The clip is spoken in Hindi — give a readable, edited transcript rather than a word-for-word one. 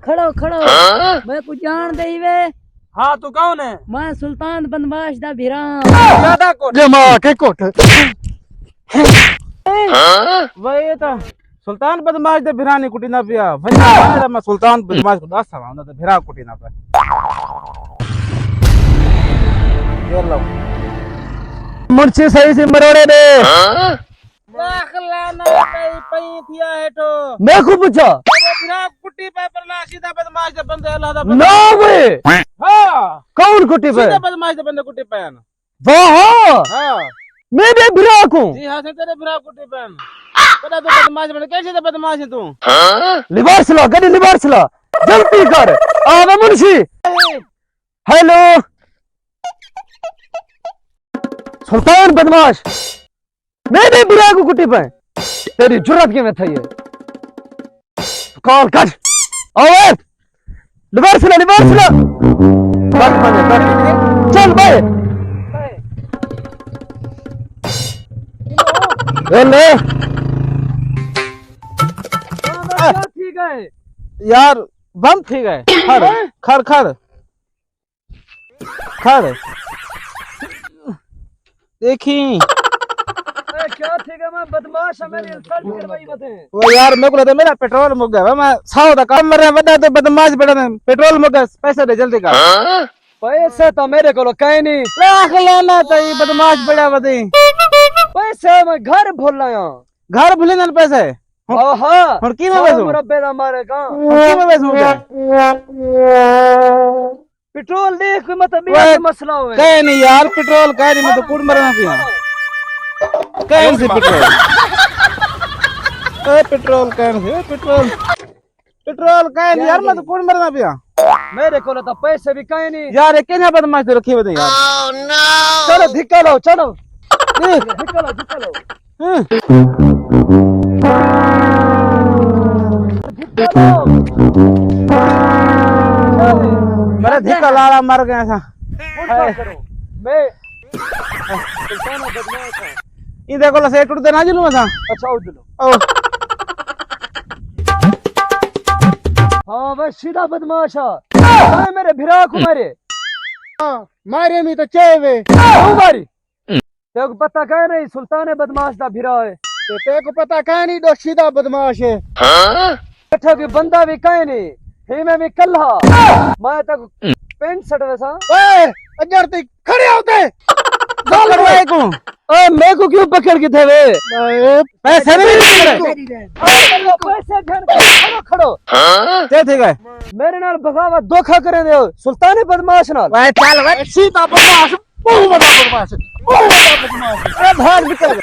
खड़ो खड़ो मैं कुछ जान दे वे। हाँ तू कौन है? मैं सुल्तान बदमाश दा भिरा ज्यादा कोट जमा के कोट वही तो सुल्तान बदमाश दे भिरानी कुटी ना पिया वही मैं सुल्तान बदमाश को दस सवाल तो भिरा कुटी ना पे ये लो मुंशी सही से मरोड़े दे दाखला ना कई पई थिया है तो मैं को पूछा तेरे भिरा कुटी पे परला सीधा बदमाश दे बंदे अल्लाह दा ना वे हां कौन कुटी पे सीधा बदमाश दे बंदे कुटी पे ना वाह हां मैं भी भिरा को जी हां से तेरे भिरा कुटी पे पता तो बदमाश बने कैसे तो बदमाश है तू लिबास ला गड्डी लिबास ला जल्दी कर आवे मुंशी हेलो सुल्तान बदमाश मैं भी भिरा को कुटी पे तेरी जुर्रत के में था ये कॉल कर ओए लिबास ला बैठ बने बैठ चल भाई ले ठीक है यार बम ठीक है खड़ खड़ खड़ खड़ देखी क्या ठीक है मैं बदमाश है मेरी इंसल्ट करवाई मते वो यार मेरे को लगता है मेरा पेट्रोल मुक गया मैं 100 दा काम मरे बता तो बदमाश बेटा ने पेट्रोल मुक गया पैसे दे जल्दी कर पैसे तो मेरे को कहीं नहीं लाख लेना चाहिए बदमाश बड़ा बदी पैसे मैं घर भूल रहा घर भूले ना पैसे हाँ हुन की में बेचूं मुरब्बे दा मारे का हुन की में बेचूं पेट्रोल देख मत मेरा मसला हुए कहे नहीं यार पेट्रोल कहे नहीं मैं तो कूड़ मरना पिया कहे से पेट्रोल ए पेट्रोल कहे से पेट्रोल पेट्रोल कहे नहीं यार मैं तो कूड़ मरना पिया मेरे को तो पैसे भी कहीं नहीं यार एक क्या बदमाश रखी बता यार चलो धिक्का लो चलो धिक्का लो मेरा धिक्का लाला मर गया था मैं ये देखो ला सेट उड़ते ना जुलूं था अच्छा उधर ओ हाँ बस सीधा बदमाश है मेरे भिरा को मारे मारे में तो चेवे मारी तेरे को पता कह नहीं सुल्तान बदमाश दा भिरा है तेरे को पता कह नहीं दो सीधा बदमाश है बैठा भी बंदा भी कह नहीं ही मैं भी कल्हा मैं तक पेंट शर्ट वैसा ओए अजर ते खड़े होते दो करवाए को ओए मैं को क्यों पकड़ के थे वे पैसे नहीं पैसे खड़ो खड़ो ते ठीक है मेरे नाल बगावत धोखा करे दे सुल्तान बदमाश नाल वे चल वे सीधा बदमाश बहुत बड़ा बदमाश बहुत बड़ा बदमाश भाग निकल